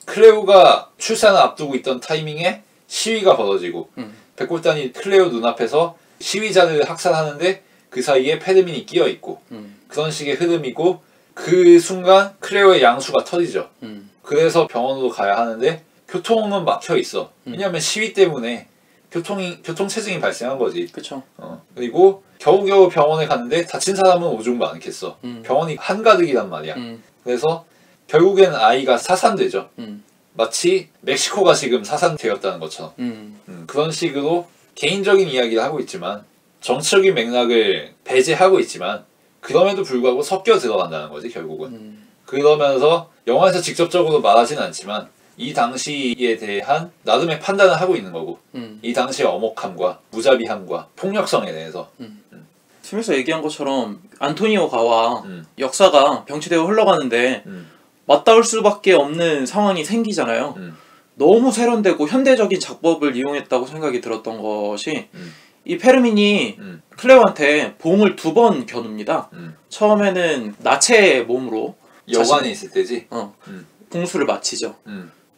클레오가 출산을 앞두고 있던 타이밍에 시위가 벌어지고 백골단이 클레오 눈앞에서 시위자들을 학살하는데 그 사이에 페르민이 끼어있고 그런 식의 흐름이고 그 순간 클레오의 양수가 터지죠. 그래서 병원으로 가야 하는데 교통은 막혀있어. 왜냐하면 시위 때문에 교통체증이 발생한 거지. 그쵸. 그리고 겨우겨우 병원에 갔는데 다친 사람은 오죽 많겠어. 병원이 한가득이란 말이야. 그래서 결국엔 아이가 사산되죠. 마치 멕시코가 지금 사산되었다는 것처럼. 그런 식으로 개인적인 이야기를 하고 있지만 정치적인 맥락을 배제하고 있지만 그럼에도 불구하고 섞여 들어간다는 거지 결국은. 그러면서 영화에서 직접적으로 말하진 않지만 이 당시에 대한 나름의 판단을 하고 있는 거고 이 당시의 엄혹함과 무자비함과 폭력성에 대해서 팀에서 얘기한 것처럼 안토니오 가와 역사가 병치되어 흘러가는데 맞닿을 수밖에 없는 상황이 생기잖아요. 너무 세련되고 현대적인 작법을 이용했다고 생각이 들었던 것이 이 페르민이 클레오한테 봉을 2번 겨눕니다. 처음에는 나체의 몸으로 여관에 있을 때지. 봉수를 마치죠.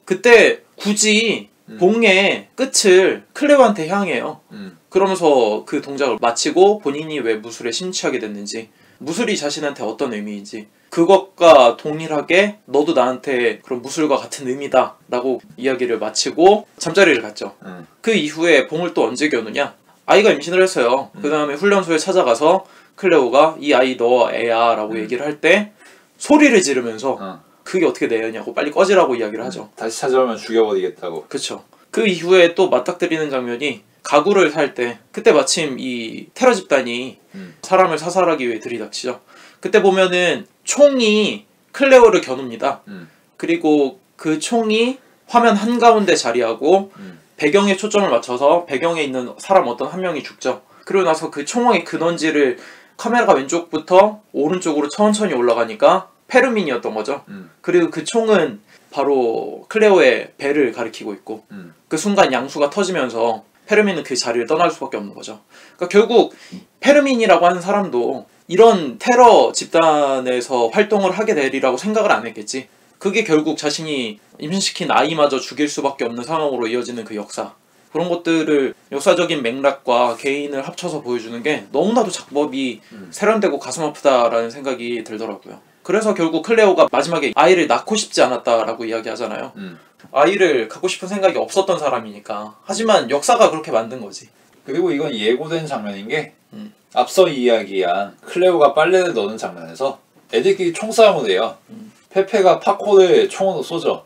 그때 굳이 봉의 끝을 클레오한테 향해요. 그러면서 그 동작을 마치고 본인이 왜 무술에 심취하게 됐는지, 무술이 자신한테 어떤 의미인지, 그것과 동일하게 너도 나한테 그런 무술과 같은 의미다 라고 이야기를 마치고 잠자리를 갔죠. 그 이후에 봉을 또 언제 겨누냐? 아이가 임신을 했어요. 그 다음에 훈련소에 찾아가서 클레오가 이 아이 너 애야 라고 얘기를 할 때 소리를 지르면서 그게 어떻게 내 애냐고 빨리 꺼지라고 이야기를 하죠. 다시 찾아오면 죽여버리겠다고. 그쵸. 그 이후에 또 맞닥뜨리는 장면이 가구를 살 때, 그때 마침 이 테러 집단이 사람을 사살하기 위해 들이닥치죠. 그때 보면은 총이 클레오를 겨눕니다. 그리고 그 총이 화면 한가운데 자리하고 배경에 초점을 맞춰서 배경에 있는 사람 어떤 한 명이 죽죠. 그리고 나서 그 총의 근원지를 카메라가 왼쪽부터 오른쪽으로 천천히 올라가니까 페르민이었던 거죠. 그리고 그 총은 바로 클레오의 배를 가리키고 있고 그 순간 양수가 터지면서 페르민은 그 자리를 떠날 수밖에 없는 거죠. 그러니까 결국 페르민이라고 하는 사람도 이런 테러 집단에서 활동을 하게 되리라고 생각을 안 했겠지. 그게 결국 자신이 임신시킨 아이마저 죽일 수밖에 없는 상황으로 이어지는 그 역사, 그런 것들을 역사적인 맥락과 개인을 합쳐서 보여주는 게 너무나도 작법이 세련되고 가슴 아프다라는 생각이 들더라고요. 그래서 결국 클레오가 마지막에 아이를 낳고 싶지 않았다라고 이야기하잖아요. 아이를 갖고 싶은 생각이 없었던 사람이니까. 하지만 역사가 그렇게 만든 거지. 그리고 이건 예고된 장면인 게 앞서 이야기한 클레오가 빨래를 넣는 장면에서 애들끼리 총싸움을 해요. 페페가 파코를 총으로 쏘죠.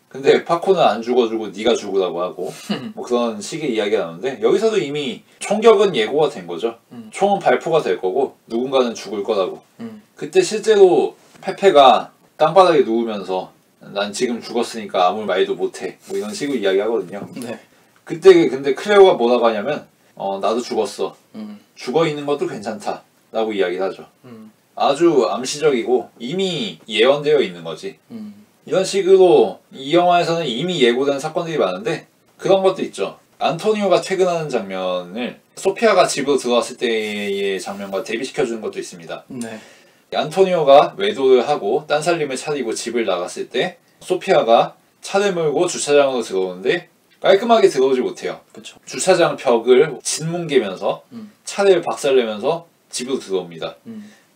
근데 파코는 안 죽어주고 네가 죽으라고 하고 뭐 그런 식의 이야기가 나오는데 여기서도 이미 총격은 예고가 된 거죠. 총은 발포가 될 거고 누군가는 죽을 거라고. 그때 실제로 페페가 땅바닥에 누우면서 난 지금 죽었으니까 아무 말도 못해 뭐 이런 식으로 이야기하거든요. 네. 그때 근데 클레오가 뭐라고 하냐면 나도 죽었어. 죽어있는 것도 괜찮다 라고 이야기를 하죠. 아주 암시적이고 이미 예언되어 있는 거지. 이런 식으로 이 영화에서는 이미 예고된 사건들이 많은데 그런 것도 있죠. 안토니오가 퇴근하는 장면을 소피아가 집으로 들어왔을 때의 장면과 대비시켜주는 것도 있습니다. 네. 안토니오가 외도를 하고 딴살림을 차리고 집을 나갔을 때 소피아가 차를 몰고 주차장으로 들어오는데 깔끔하게 들어오지 못해요. 그쵸. 주차장 벽을 짓뭉개면서 차를 박살내면서 집으로 들어옵니다.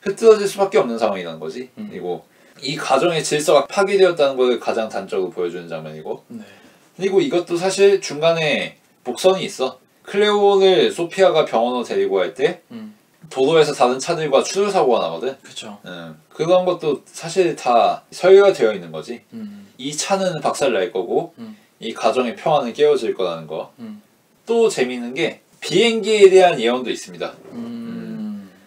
흐트러질 수밖에 없는 상황이라는 거지. 그리고 이 가정의 질서가 파괴되었다는 것을 가장 단적으로 보여주는 장면이고 네. 그리고 이것도 사실 중간에 복선이 있어. 클레오를 소피아가 병원으로 데리고 갈 때 도로에서 다른 차들과 추돌 사고가 나거든. 그쵸. 그런 것도 사실 다 설계가 되어 있는 거지. 이 차는 박살 날 거고 이 가정의 평화는 깨어질 거라는 거. 또 재미있는 게 비행기에 대한 예언도 있습니다.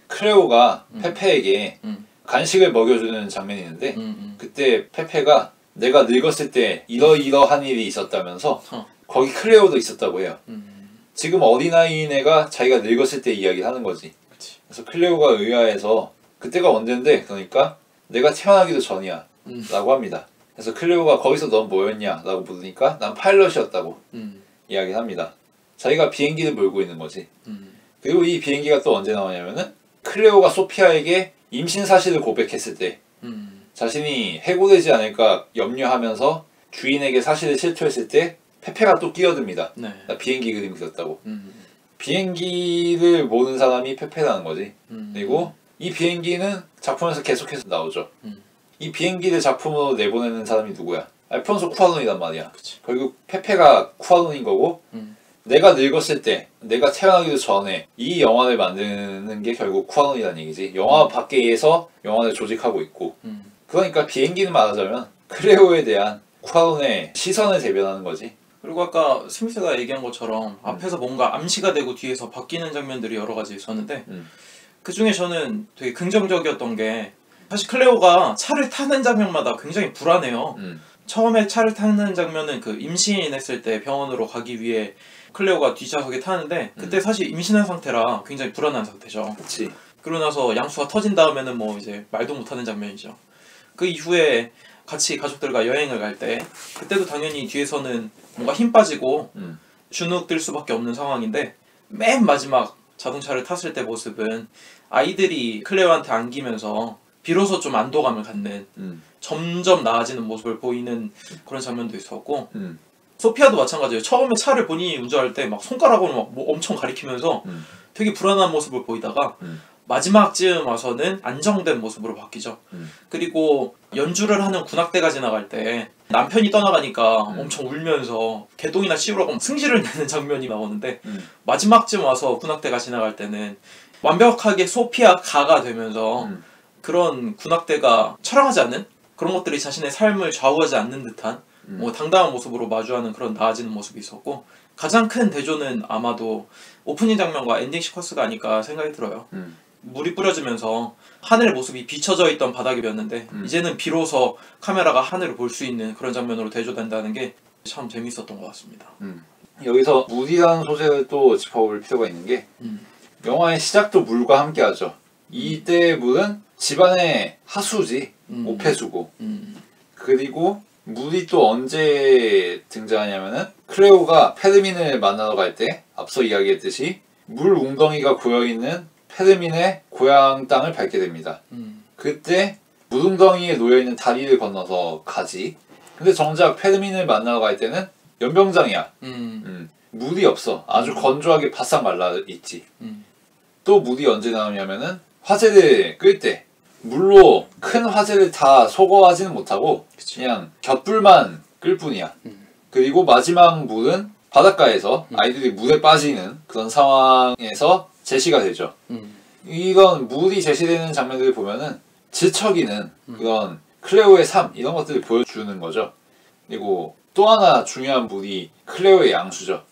클레오가 페페에게 간식을 먹여주는 장면이 있는데 그때 페페가 내가 늙었을 때 이러이러한 일이 있었다면서 거기 클레오도 있었다고 해요. 지금 어린아이인 애가 자기가 늙었을 때 이야기를 하는 거지. 그치. 그래서 클레오가 의아해서 그때가 언젠데 그러니까 내가 태어나기도 전이야 라고 합니다. 그래서 클레오가 거기서 넌 뭐였냐 라고 물으니까 난 파일럿이었다고 이야기를 합니다. 자기가 비행기를 몰고 있는 거지. 그리고 이 비행기가 또 언제 나오냐면은 클레오가 소피아에게 임신 사실을 고백했을 때 자신이 해고되지 않을까 염려하면서 주인에게 사실을 실토했을 때 페페가 또 끼어듭니다. 네. 나 비행기 그림 그렸다고. 비행기를 모는 사람이 페페라는 거지. 그리고 이 비행기는 작품에서 계속해서 나오죠. 이 비행기를 작품으로 내보내는 사람이 누구야? 알폰소 쿠아론이란 말이야. 그치. 결국 페페가 쿠아론인 거고 내가 늙었을 때, 내가 태어나기도 전에 이 영화를 만드는 게 결국 쿠아논이라는 얘기지. 영화 밖에서 영화를 조직하고 있고 그러니까 비행기는 말하자면 클레오에 대한 쿠아논의 시선을 대변하는 거지. 그리고 아까 스미스가 얘기한 것처럼 앞에서 뭔가 암시가 되고 뒤에서 바뀌는 장면들이 여러 가지 있었는데 그 중에 저는 되게 긍정적이었던 게 사실 클레오가 차를 타는 장면마다 굉장히 불안해요. 처음에 차를 타는 장면은 그 임신했을 때 병원으로 가기 위해 클레오가 뒷좌석에 타는데 그때 사실 임신한 상태라 굉장히 불안한 상태죠. 그치. 그러고 나서 양수가 터진 다음에는 뭐 이제 말도 못하는 장면이죠. 그 이후에 같이 가족들과 여행을 갈 때 그때도 당연히 뒤에서는 뭔가 힘 빠지고 주눅들 수밖에 없는 상황인데 맨 마지막 자동차를 탔을 때 모습은 아이들이 클레오한테 안기면서 비로소 좀 안도감을 갖는 점점 나아지는 모습을 보이는 그런 장면도 있었고 소피아도 마찬가지예요. 처음에 차를 본인이 운전할 때 막 손가락으로 막 뭐 엄청 가리키면서 되게 불안한 모습을 보이다가 마지막쯤 와서는 안정된 모습으로 바뀌죠. 그리고 연주를 하는 군악대가 지나갈 때 남편이 떠나가니까 엄청 울면서 개똥이나 치우라고 승질을 내는 장면이 나오는데 마지막쯤 와서 군악대가 지나갈 때는 완벽하게 소피아 가가 되면서 그런 군악대가 철학하지 않는 그런 것들이 자신의 삶을 좌우하지 않는 듯한 뭐 당당한 모습으로 마주하는 그런 나아지는 모습이 있었고 가장 큰 대조는 아마도 오프닝 장면과 엔딩 시퀀스가 아닐까 생각이 들어요. 물이 뿌려지면서 하늘의 모습이 비춰져 있던 바닥이었는데 이제는 비로소 카메라가 하늘을 볼 수 있는 그런 장면으로 대조된다는 게 참 재밌었던 것 같습니다. 여기서 물이라는 소재를 또 짚어볼 필요가 있는 게 영화의 시작도 물과 함께하죠. 이때 물은 집안의 하수지, 오폐수고 그리고 물이 또 언제 등장하냐면은 클레오가 페르민을 만나러 갈 때 앞서 이야기했듯이 물 웅덩이가 고여있는 페르민의 고향 땅을 밟게 됩니다. 그때 물 웅덩이에 놓여있는 다리를 건너서 가지. 근데 정작 페르민을 만나러 갈 때는 연병장이야. 물이 없어. 아주 건조하게 바싹 말라있지. 또 물이 언제 나오냐면은 화재를 끌 때 물로 큰 화재를 다 소거하지는 못하고 그냥 곁불만 끌 뿐이야. 그리고 마지막 물은 바닷가에서 아이들이 물에 빠지는 그런 상황에서 제시가 되죠. 이런 물이 제시되는 장면들을 보면은 지척이는 그런 클레오의 삶 이런 것들을 보여주는 거죠. 그리고 또 하나 중요한 물이 클레오의 양수죠.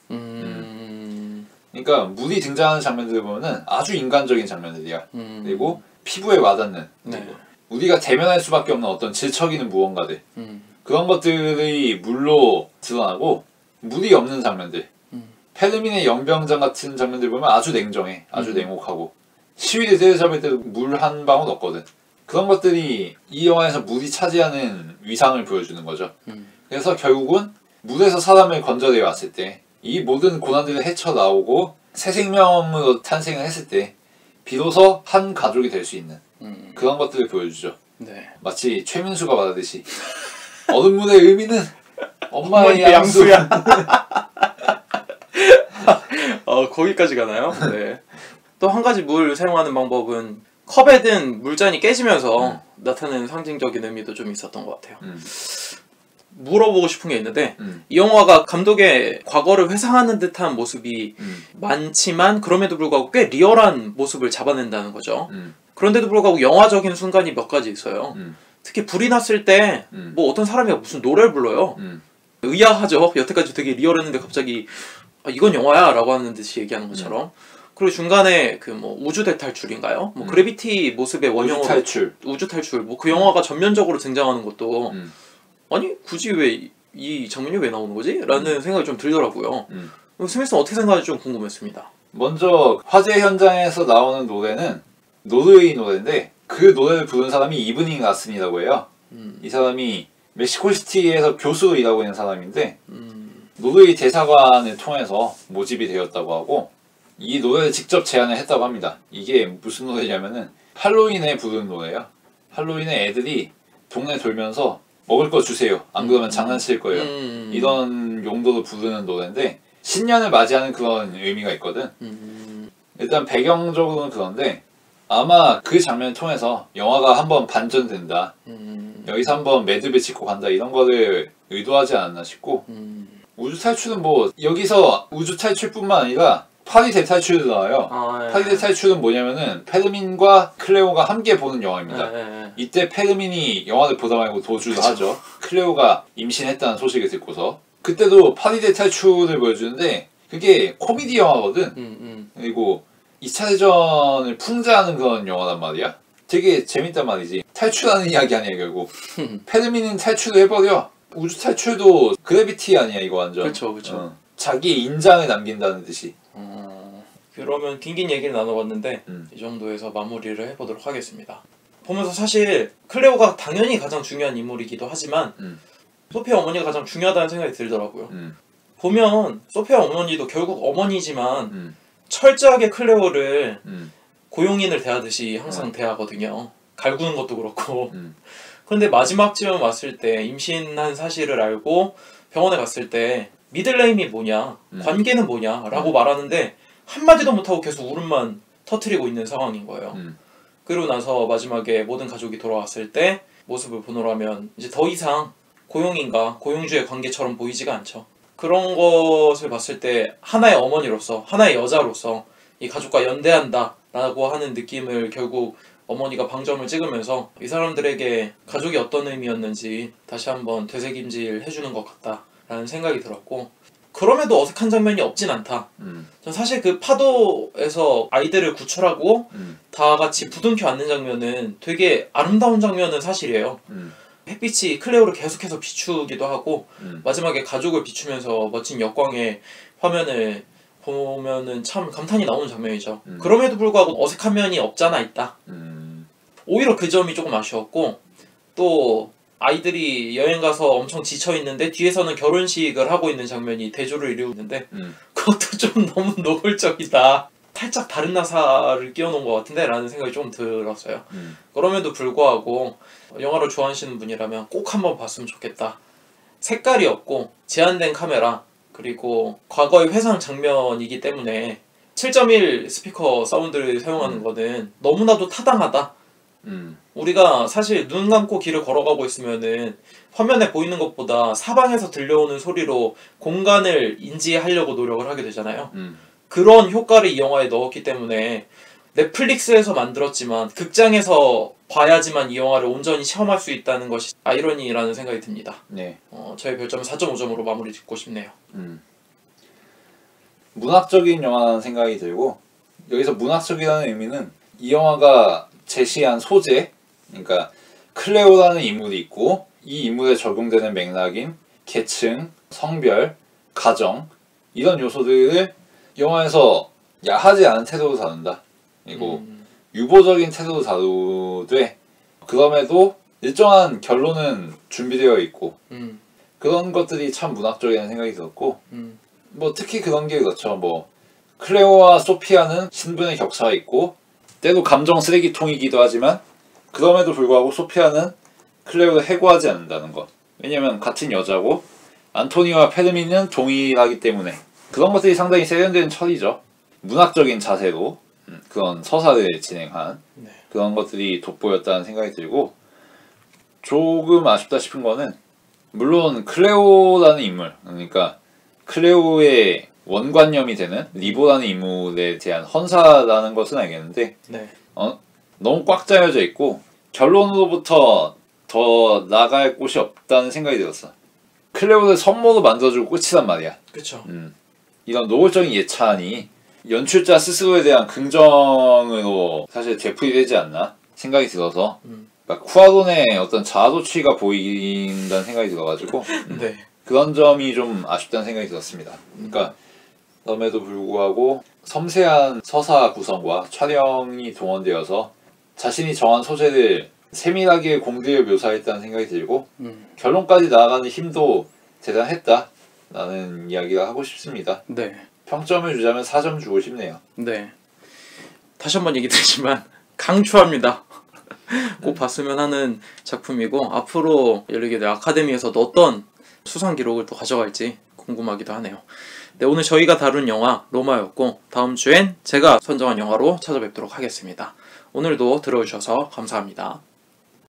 그러니까 물이 등장하는 장면들을 보면은 아주 인간적인 장면들이야. 그리고 피부에 와닿는 네. 우리가 대면할 수밖에 없는 어떤 질척이는 무언가들 그런 것들이 물로 드러나고 물이 없는 장면들 페르민의 영병장 같은 장면들 보면 아주 냉정해. 아주 냉혹하고 시위를 때려잡을 때도 물 한 방울 없거든. 그런 것들이 이 영화에서 물이 차지하는 위상을 보여주는 거죠. 그래서 결국은 물에서 사람을 건져내 왔을 때 이 모든 고난들을 헤쳐나오고 새 생명으로 탄생을 했을 때 비로소 한 가족이 될 수 있는 그런 것들을 보여주죠. 네. 마치 최민수가 말하듯이 어둠문의 의미는 엄마의 양수. 양수야. 거기까지 가나요? 네. 또 한 가지 물 사용하는 방법은 컵에 든 물잔이 깨지면서 나타내는 상징적인 의미도 좀 있었던 것 같아요. 물어보고 싶은 게 있는데 이 영화가 감독의 과거를 회상하는 듯한 모습이 많지만 그럼에도 불구하고 꽤 리얼한 모습을 잡아낸다는 거죠. 그런데도 불구하고 영화적인 순간이 몇 가지 있어요. 특히 불이 났을 때 뭐 어떤 사람이 무슨 노래를 불러요. 의아하죠. 여태까지 되게 리얼했는데 갑자기 이건 영화야 라고 하는 듯이 얘기하는 것처럼. 그리고 중간에 그 뭐 우주 대탈출인가요? 뭐 그래비티 모습의 원형으로 우주 탈출 뭐 그 영화가 전면적으로 등장하는 것도 아니 굳이 왜 이 장면이 왜 나오는 거지? 라는 생각이 좀 들더라고요. 스미스는 어떻게 생각하는지 좀 궁금했습니다. 먼저 화재 현장에서 나오는 노래는 노르웨이 노래인데 그 노래를 부른 사람이 이브닝 라슨이라고 해요. 이 사람이 멕시코시티에서 교수로 일하고 있는 사람인데 노르웨이 대사관을 통해서 모집이 되었다고 하고 이 노래를 직접 제안을 했다고 합니다. 이게 무슨 노래냐면은 할로윈에 부르는 노래예요. 할로윈에 애들이 동네 돌면서 먹을 거 주세요. 안 그러면 장난칠 거예요. 이런 용도로 부르는 노래인데 신년을 맞이하는 그런 의미가 있거든. 일단 배경적으로는 그런데 아마 그 장면을 통해서 영화가 한번 반전된다. 여기서 한번 매듭을 짓고 간다. 이런 거를 의도하지 않았나 싶고 우주 탈출은 뭐 여기서 우주 탈출뿐만 아니라 파리 대탈출도 나와요. 파리 대탈출은 뭐냐면은 페르민과 클레오가 함께 보는 영화입니다. 이때 페르민이 영화를 보다 말고 도주를 하죠. 클레오가 임신했다는 소식을 듣고서 그때도 파리 대탈출을 보여주는데 그게 코미디 영화거든. 그리고 2차 대전을 풍자하는 그런 영화란 말이야. 되게 재밌단 말이지. 탈출하는 이야기 아니야 결국. 페르민은 탈출을 해버려. 우주 탈출도 그래비티 아니야 이거 완전. 그렇죠. 자기의 인장을 남긴다는 듯이. 그러면 긴긴 얘기를 나눠봤는데 이 정도에서 마무리를 해보도록 하겠습니다. 보면서 사실 클레오가 당연히 가장 중요한 인물이기도 하지만 소피아 어머니가 가장 중요하다는 생각이 들더라고요. 보면 소피아 어머니도 결국 어머니지만 철저하게 클레오를 고용인을 대하듯이 항상 대하거든요. 갈구는 것도 그렇고. 그런데 마지막쯤 왔을 때 임신한 사실을 알고 병원에 갔을 때 미들네임이 뭐냐, 관계는 뭐냐 라고 말하는데 한마디도 못하고 계속 울음만 터트리고 있는 상황인 거예요. 그리고 나서 마지막에 모든 가족이 돌아왔을 때 모습을 보노라면 이제 더 이상 고용인과 고용주의 관계처럼 보이지가 않죠. 그런 것을 봤을 때 하나의 어머니로서, 하나의 여자로서 이 가족과 연대한다 라고 하는 느낌을 결국 어머니가 방점을 찍으면서 이 사람들에게 가족이 어떤 의미였는지 다시 한번 되새김질 해주는 것 같다 라는 생각이 들었고, 그럼에도 어색한 장면이 없진 않다. 전 사실 그 파도에서 아이들을 구출하고 다 같이 부둥켜 안는 장면은 되게 아름다운 장면은 사실이에요. 햇빛이 클레오를 계속해서 비추기도 하고 마지막에 가족을 비추면서 멋진 역광의 화면을 보면은 참 감탄이 나오는 장면이죠. 그럼에도 불구하고 어색한 면이 없잖아 있다. 오히려 그 점이 조금 아쉬웠고, 또 아이들이 여행 가서 엄청 지쳐 있는데 뒤에서는 결혼식을 하고 있는 장면이 대조를 이루고 있는데 그것도 좀 너무 노골적이다. 살짝 다른 나사를 끼워놓은 것 같은데 라는 생각이 좀 들었어요. 그럼에도 불구하고 영화를 좋아하시는 분이라면 꼭 한번 봤으면 좋겠다. 색깔이 없고 제한된 카메라, 그리고 과거의 회상 장면이기 때문에 7.1 스피커 사운드를 사용하는 거는 너무나도 타당하다. 우리가 사실 눈 감고 길을 걸어가고 있으면은 화면에 보이는 것보다 사방에서 들려오는 소리로 공간을 인지하려고 노력을 하게 되잖아요. 그런 효과를 이 영화에 넣었기 때문에 넷플릭스에서 만들었지만 극장에서 봐야지만 이 영화를 온전히 체험할 수 있다는 것이 아이러니라는 생각이 듭니다. 네. 저의 별점은 4.5점으로 마무리 짓고 싶네요. 문학적인 영화라는 생각이 들고, 여기서 문학적이라는 의미는 이 영화가 제시한 소재, 그러니까 클레오라는 인물이 있고 이 인물에 적용되는 맥락인 계층, 성별, 가정, 이런 요소들을 영화에서 야하지 않은 태도로 다룬다. 그리고 유보적인 태도로 다루되 그럼에도 일정한 결론은 준비되어 있고 그런 것들이 참 문학적이라는 생각이 들었고, 뭐 특히 그런 게 그렇죠. 뭐 클레오와 소피아는 신분의 격차가 있고 때로 감정 쓰레기통이기도 하지만 그럼에도 불구하고 소피아는 클레오를 해고하지 않는다는 것. 왜냐면 같은 여자고 안토니와 페르민은 동일하기 때문에 그런 것들이 상당히 세련된 처리죠. 문학적인 자세로 그런 서사를 진행한 그런 것들이 돋보였다는 생각이 들고, 조금 아쉽다 싶은 거는 물론 클레오라는 인물, 그러니까 클레오의 원관념이 되는 리보라는 인물에 대한 헌사라는 것은 알겠는데 너무 꽉 짜여져 있고 결론으로부터 더 나갈 곳이 없다는 생각이 들었어. 클레오를 선모로 만들어주고 끝이란 말이야. 그쵸. 이런 노골적인 예찬이 연출자 스스로에 대한 긍정으로 사실 되풀이되지 않나 생각이 들어서 쿠아론의 어떤 자아도취가 보인다는 생각이 들어가지고 네. 그런 점이 좀 아쉽다는 생각이 들었습니다. 그러니까 그럼에도 불구하고 섬세한 서사 구성과 촬영이 동원되어서 자신이 정한 소재를 세밀하게 공들여 묘사했다는 생각이 들고 결론까지 나아가는 힘도 대단했다 라는 이야기가 하고 싶습니다. 네. 평점을 주자면 4점 주고 싶네요. 네. 다시 한번 얘기 드리지만 강추합니다. 꼭 봤으면 하는 작품이고 앞으로 열리게 아카데미에서도 어떤 수상 기록을 또 가져갈지 궁금하기도 하네요. 네, 오늘 저희가 다룬 영화 로마였고 다음 주엔 제가 선정한 영화로 찾아뵙도록 하겠습니다. 오늘도 들어주셔서 감사합니다.